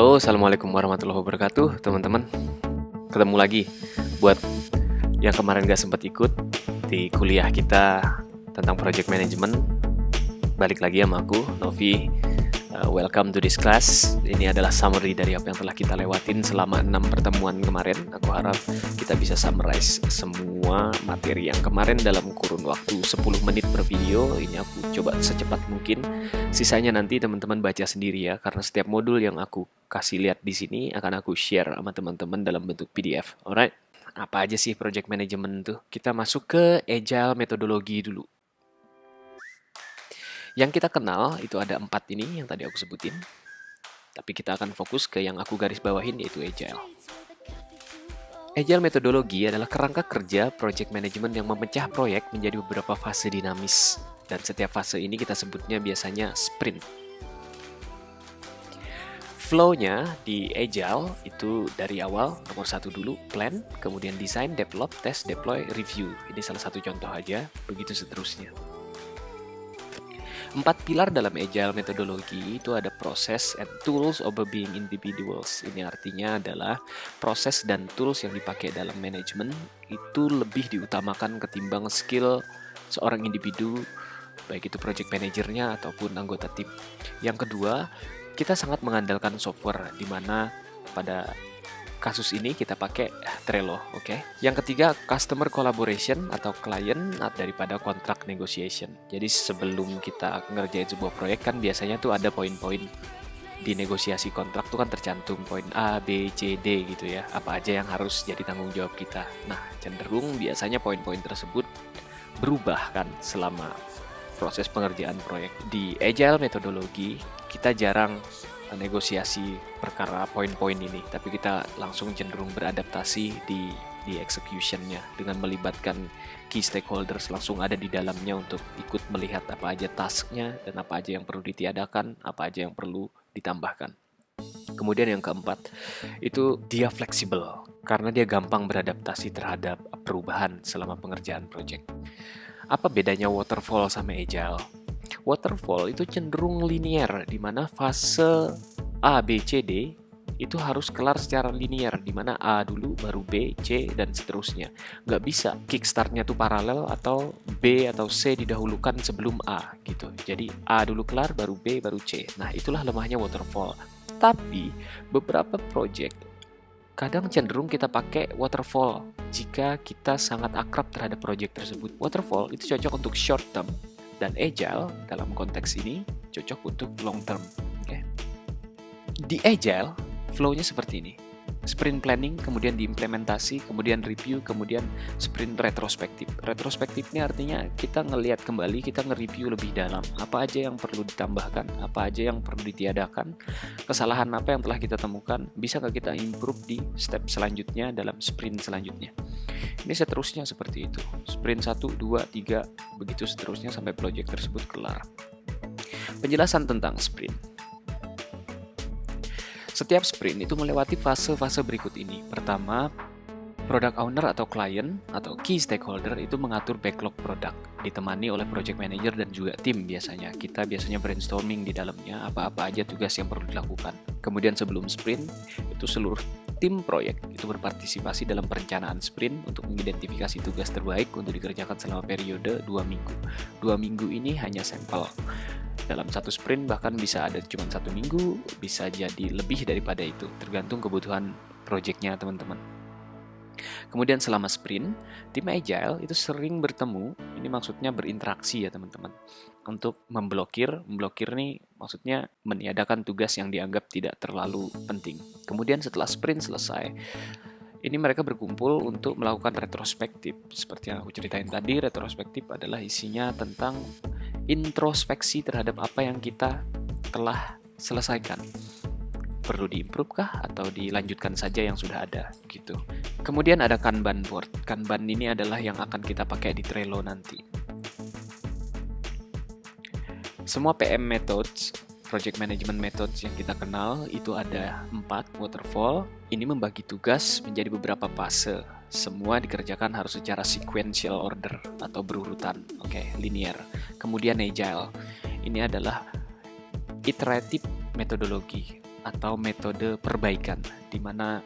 Halo, assalamualaikum warahmatullahi wabarakatuh, teman-teman. Ketemu lagi buat yang kemarin gak sempat ikut di kuliah kita tentang project management. Balik lagi sama aku, Novi. Welcome to this class. Ini adalah summary dari apa yang telah kita lewatin selama 6 pertemuan kemarin. Aku harap kita bisa summarize semua materi yang kemarin dalam kurun waktu 10 menit per video. Ini aku coba secepat mungkin. Sisanya nanti teman-teman baca sendiri ya, karena setiap modul yang aku kasih lihat di sini akan aku share sama teman-teman dalam bentuk PDF. Alright? Apa aja sih project management tuh? Kita masuk ke agile metodologi dulu. Yang kita kenal itu ada 4 ini yang tadi aku sebutin. Tapi kita akan fokus ke yang aku garis bawahin, yaitu agile. Agile metodologi adalah kerangka kerja project management yang memecah proyek menjadi beberapa fase dinamis. Dan setiap fase ini kita sebutnya biasanya sprint. Flow-nya di agile itu dari awal, nomor 1 dulu, plan, kemudian design, develop, test, deploy, review. Ini salah satu contoh aja, begitu seterusnya. 4 pilar dalam agile metodologi itu ada proses and tools over being individuals. Ini artinya adalah proses dan tools yang dipakai dalam manajemen itu lebih diutamakan ketimbang skill seorang individu, baik itu project manajernya ataupun anggota tim. Yang kedua, kita sangat mengandalkan software, di mana pada kasus ini kita pakai Trello, oke? Yang ketiga, customer collaboration atau client daripada contract negotiation. Jadi sebelum kita ngerjain sebuah proyek kan biasanya tuh ada poin-poin di negosiasi kontrak tuh kan tercantum poin A, B, C, D gitu ya. Apa aja yang harus jadi tanggung jawab kita. Nah, cenderung biasanya poin-poin tersebut berubah kan selama proses pengerjaan proyek. Di agile metodologi kita jarang negosiasi perkara poin-poin ini, tapi kita langsung cenderung beradaptasi di execution-nya dengan melibatkan key stakeholders langsung ada di dalamnya untuk ikut melihat apa aja task-nya dan apa aja yang perlu ditiadakan, apa aja yang perlu ditambahkan. Kemudian yang keempat, itu dia fleksibel karena dia gampang beradaptasi terhadap perubahan selama pengerjaan project. Apa bedanya waterfall sama agile? Waterfall itu cenderung linear, di mana fase A, B, C, D itu harus kelar secara linear, di mana A dulu, baru B, C, dan seterusnya. Nggak bisa kickstartnya tuh paralel atau B atau C didahulukan sebelum A gitu. Jadi A dulu kelar, baru B, baru C. Nah, itulah lemahnya waterfall. Tapi beberapa project kadang cenderung kita pakai waterfall jika kita sangat akrab terhadap project tersebut. Waterfall itu cocok untuk short term, dan agile dalam konteks ini cocok untuk long term. Okay? Di agile, flow-nya seperti ini. Sprint planning, kemudian diimplementasi, kemudian review, kemudian sprint retrospektif. Retrospektif ini artinya kita ngelihat kembali, kita nge-review lebih dalam. Apa aja yang perlu ditambahkan, apa aja yang perlu ditiadakan, kesalahan apa yang telah kita temukan, bisa nggak kita improve di step selanjutnya dalam sprint selanjutnya. Ini seterusnya seperti itu. Sprint 1, 2, 3, begitu seterusnya sampai project tersebut kelar. Penjelasan tentang sprint. Setiap sprint itu melewati fase-fase berikut ini. Pertama, product owner atau client atau key stakeholder itu mengatur backlog produk, ditemani oleh project manager dan juga tim biasanya. Kita biasanya brainstorming di dalamnya, apa-apa aja tugas yang perlu dilakukan. Kemudian sebelum sprint, itu seluruh tim proyek itu berpartisipasi dalam perencanaan sprint untuk mengidentifikasi tugas terbaik untuk dikerjakan selama periode 2 minggu. 2 minggu ini hanya sampel. Dalam satu sprint bahkan bisa ada cuma 1 minggu, bisa jadi lebih daripada itu, tergantung kebutuhan projectnya teman-teman. Kemudian selama sprint, tim agile itu sering bertemu, ini maksudnya berinteraksi ya teman-teman, untuk memblokir nih maksudnya meniadakan tugas yang dianggap tidak terlalu penting. Kemudian setelah sprint selesai, ini mereka berkumpul untuk melakukan retrospektif. Seperti yang aku ceritain tadi, retrospektif adalah isinya tentang introspeksi terhadap apa yang kita telah selesaikan. Perlu diimprove kah atau dilanjutkan saja yang sudah ada gitu. Kemudian ada Kanban board. Kanban ini adalah yang akan kita pakai di Trello nanti. Semua PM methods, project management methods yang kita kenal itu ada 4 waterfall. Ini membagi tugas menjadi beberapa fase. Semua dikerjakan harus secara sequential order atau berurutan, linear. Kemudian agile, ini adalah iteratif metodologi. atau metode perbaikan, di mana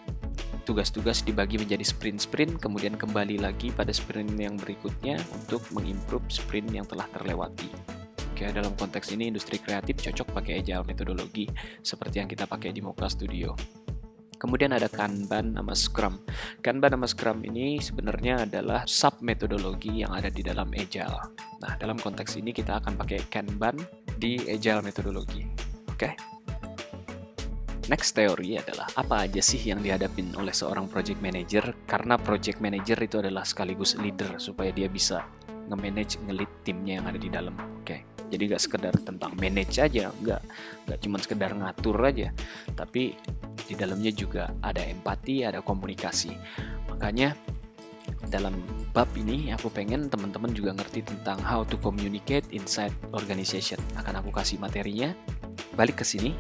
tugas-tugas dibagi menjadi sprint-sprint, kemudian kembali lagi pada sprint yang berikutnya untuk mengimprove sprint yang telah terlewati. Oke, dalam konteks ini industri kreatif cocok pakai agile metodologi seperti yang kita pakai di Mocha Studio. Kemudian ada Kanban sama Scrum. Kanban sama Scrum ini sebenarnya adalah sub metodologi yang ada di dalam agile. Nah, dalam konteks ini kita akan pakai Kanban di agile metodologi. Oke. Next teori adalah apa aja sih yang dihadapin oleh seorang project manager, karena project manager itu adalah sekaligus leader supaya dia bisa nge-manage, nge-lead timnya yang ada di dalam. Oke. Jadi gak sekedar tentang manage aja, gak cuma sekedar ngatur aja, tapi di dalamnya juga ada empati, ada komunikasi. Makanya dalam bab ini aku pengen teman-teman juga ngerti tentang how to communicate inside organization. Akan aku kasih materinya. Balik ke sini,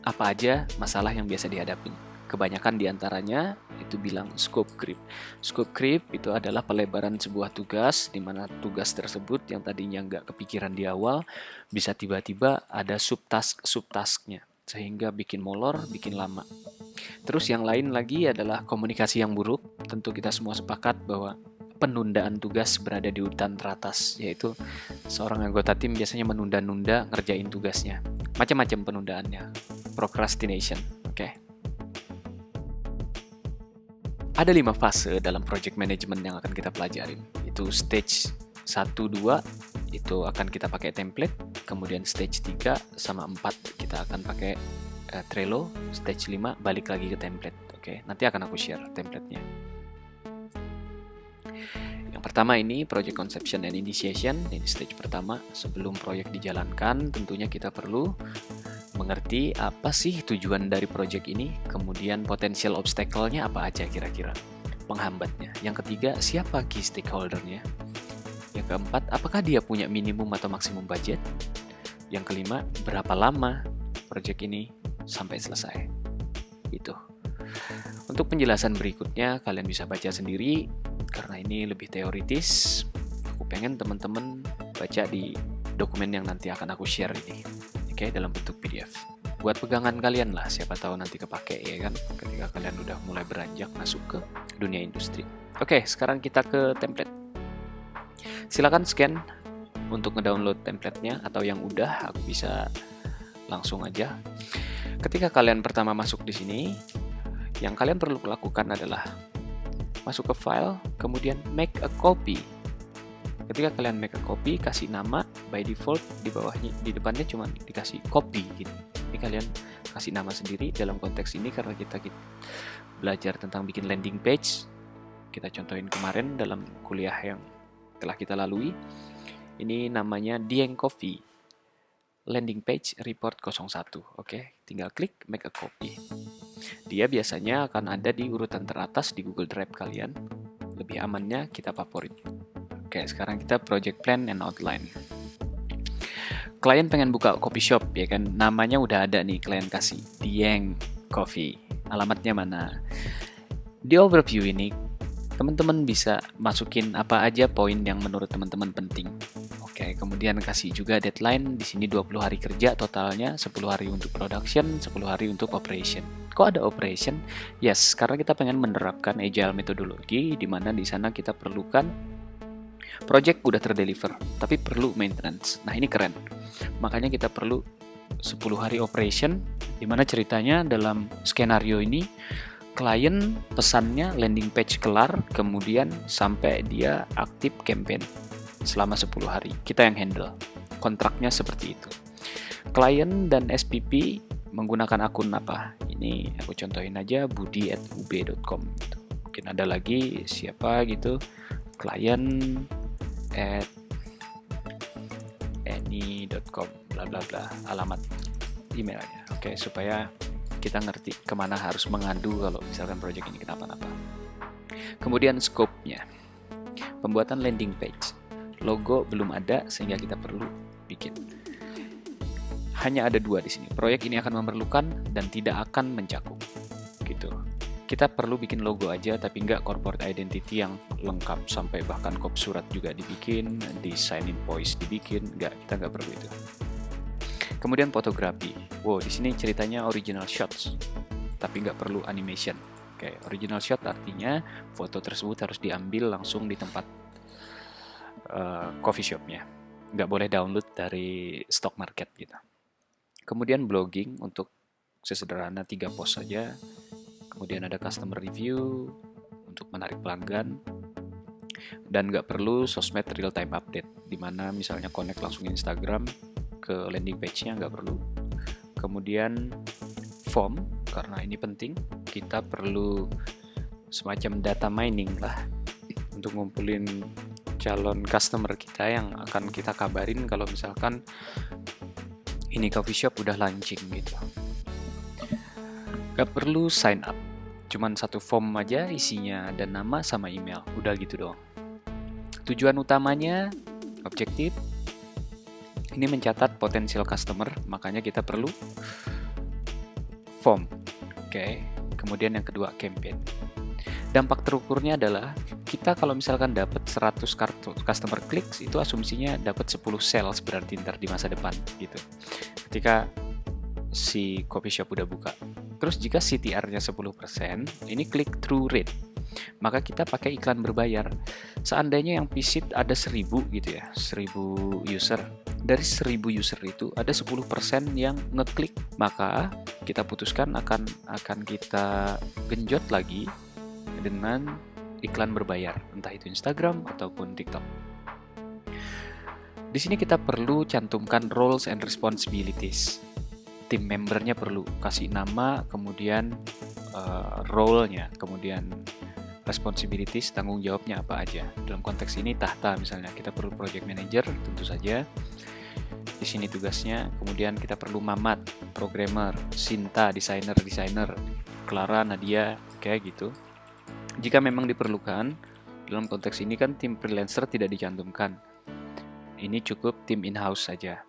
apa aja masalah yang biasa dihadapin. Kebanyakan diantaranya itu bilang scope creep. Scope creep itu adalah pelebaran sebuah tugas, di mana tugas tersebut yang tadinya nggak kepikiran di awal, bisa tiba-tiba ada subtasknya, sehingga bikin molor, bikin lama. Terus yang lain lagi adalah komunikasi yang buruk. Tentu kita semua sepakat bahwa penundaan tugas berada di urutan teratas, yaitu seorang anggota tim biasanya menunda-nunda ngerjain tugasnya. Macam-macam penundaannya. Procrastination, oke. Ada 5 fase dalam project management yang akan kita pelajarin. Itu stage 1, 2, itu akan kita pakai template. Kemudian stage 3 sama 4 kita akan pakai Trello. Stage 5 balik lagi ke template. Oke, nanti akan aku share template-nya. Yang pertama ini project conception and initiation. Ini stage pertama. Sebelum proyek dijalankan, tentunya kita perlu mengerti apa sih tujuan dari project ini, kemudian potensial obstacle-nya apa aja kira-kira, penghambatnya. Yang ketiga, siapa key stakeholder-nya. Yang keempat, apakah dia punya minimum atau maksimum budget. Yang kelima, berapa lama project ini sampai selesai. Itu. Untuk penjelasan berikutnya, kalian bisa baca sendiri, karena ini lebih teoritis. Aku pengen teman-teman baca di dokumen yang nanti akan aku share ini. Oke, dalam bentuk PDF. Buat pegangan kalian lah, siapa tahu nanti kepake ya kan, ketika kalian udah mulai beranjak masuk ke dunia industri. Oke, sekarang kita ke template. Silakan scan untuk ngedownload template-nya, atau yang udah aku bisa langsung aja. Ketika kalian pertama masuk di sini, yang kalian perlu lakukan adalah masuk ke file, kemudian make a copy. Ketika kalian make a copy, kasih nama, by default di bawahnya, di depannya cuma dikasih copy gitu. Ini kalian kasih nama sendiri dalam konteks ini karena kita belajar tentang bikin landing page. Kita contohin kemarin dalam kuliah yang telah kita lalui. Ini namanya Dieng Coffee landing page report 01. Oke, tinggal klik make a copy. Dia biasanya akan ada di urutan teratas di Google Drive kalian. Lebih amannya kita favorit. Oke, sekarang kita project plan and outline. Klien pengen buka coffee shop, ya kan? Namanya udah ada nih, klien kasih Dieng Coffee. Alamatnya mana? Di overview ini, teman-teman bisa masukin apa aja poin yang menurut teman-teman penting. Oke, kemudian kasih juga deadline. Di sini 20 hari kerja totalnya, 10 hari untuk production, 10 hari untuk operation. Kok ada operation? Yes, karena kita pengen menerapkan agile metodologi, di mana di sana kita perlukan project udah terdeliver, tapi perlu maintenance. Nah, ini keren. Makanya kita perlu 10 hari operation, di mana ceritanya dalam skenario ini, klien pesannya landing page kelar, kemudian sampai dia aktif campaign selama 10 hari. Kita yang handle. Kontraknya seperti itu. Klien dan SPP menggunakan akun apa? Ini aku contohin aja, budi@ub.com gitu. Mungkin ada lagi siapa gitu, klien @any.com bla bla bla, alamat emailnya. Oke, supaya kita ngerti kemana harus mengadu kalau misalkan project ini kenapa-napa. Kemudian scope-nya, pembuatan landing page. Logo belum ada sehingga kita perlu bikin. Hanya ada 2 di sini. Proyek ini akan memerlukan dan tidak akan mencakup. Gitu. Kita perlu bikin logo aja, tapi nggak corporate identity yang lengkap sampai bahkan kop surat juga dibikin, design invoice dibikin, kita nggak perlu itu. Kemudian fotografi. Wow, di sini ceritanya original shots, tapi nggak perlu animation. Oke, original shot artinya foto tersebut harus diambil langsung di tempat coffee shopnya. Nggak boleh download dari stock market gitu. Kemudian blogging untuk sesederhana 3 post saja. Kemudian ada customer review untuk menarik pelanggan. Dan nggak perlu sosmed real time update, dimana misalnya connect langsung Instagram ke landing page-nya, nggak perlu. Kemudian form, karena ini penting, kita perlu semacam data mining lah untuk ngumpulin calon customer kita yang akan kita kabarin kalau misalkan ini coffee shop udah launching gitu. Gak perlu sign up, cuman satu form aja, isinya ada nama sama email, udah gitu doang. Tujuan utamanya objektif ini mencatat potensial customer, makanya kita perlu form. Oke. Kemudian yang kedua, campaign. Dampak terukurnya adalah kita kalau misalkan dapat 100 customer clicks, itu asumsinya dapat 10 sales berarti ntar di masa depan gitu. Ketika si coffee shop udah buka. Terus jika CTR-nya 10%, ini click through rate. Maka kita pakai iklan berbayar. Seandainya yang visit ada 1000 gitu ya, 1000 user. Dari 1000 user itu ada 10% yang ngeklik. Maka kita putuskan akan kita genjot lagi dengan iklan berbayar, entah itu Instagram ataupun TikTok. Di sini kita perlu cantumkan roles and responsibilities. Tim membernya perlu kasih nama, kemudian role-nya, kemudian responsibilities, tanggung jawabnya apa aja. Dalam konteks ini tahta misalnya kita perlu project manager tentu saja. Di sini tugasnya, kemudian kita perlu Mamat, programmer, Sinta, desainer, Clara, Nadia, kayak gitu. Jika memang diperlukan, dalam konteks ini kan tim freelancer tidak dicantumkan. Ini cukup tim in-house saja.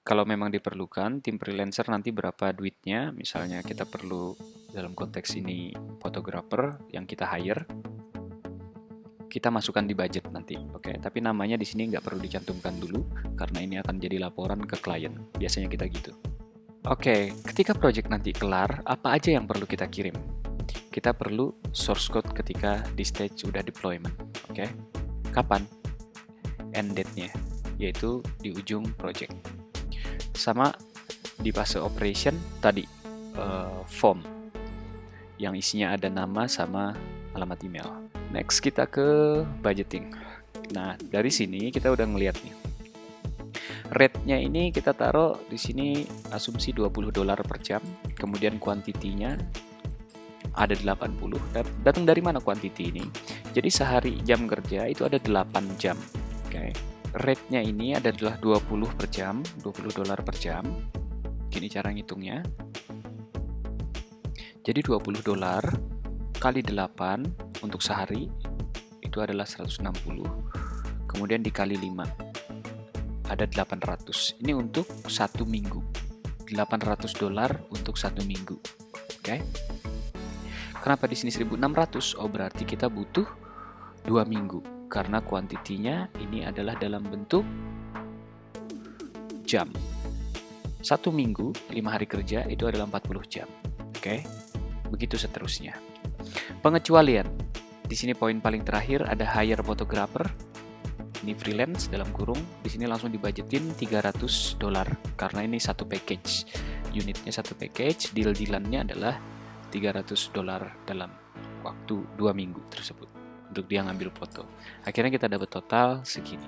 Kalau memang diperlukan, tim freelancer nanti berapa duitnya, misalnya kita perlu dalam konteks ini fotografer yang kita hire, kita masukkan di budget nanti, oke? Tapi namanya di sini nggak perlu dicantumkan dulu, karena ini akan jadi laporan ke klien. Biasanya kita gitu. Oke, ketika project nanti kelar, apa aja yang perlu kita kirim? Kita perlu source code ketika di stage udah deployment, oke? Kapan? End date-nya, yaitu di ujung project. Sama di fase operation tadi, form yang isinya ada nama sama alamat email. Next kita ke budgeting. Nah, dari sini kita udah ngeliat nih. Rate-nya ini kita taruh di sini asumsi $20 per jam. Kemudian kuantitinya ada 80. Datang dari mana kuantiti ini? Jadi sehari jam kerja itu ada 8 jam. Oke. Rate-nya ini adalah 20 per jam, $20 per jam. Gini cara ngitungnya. Jadi $20 kali 8 untuk sehari itu adalah 160. Kemudian dikali 5 ada 800. Ini untuk 1 minggu. $800 untuk 1 minggu. Oke. Kenapa di sini 1.600? Oh, berarti kita butuh 2 minggu. Karena kuantitinya ini adalah dalam bentuk jam. 1 minggu, 5 hari kerja itu adalah 40 jam. Oke. Begitu seterusnya. Pengecualian. Di sini poin paling terakhir ada hire photographer. Ini freelance dalam kurung. Di sini langsung dibudgetin $300 karena ini satu package. Unitnya satu package, deal-dealannya adalah $300 dalam waktu 2 minggu tersebut untuk dia ngambil foto. Akhirnya kita dapat total segini.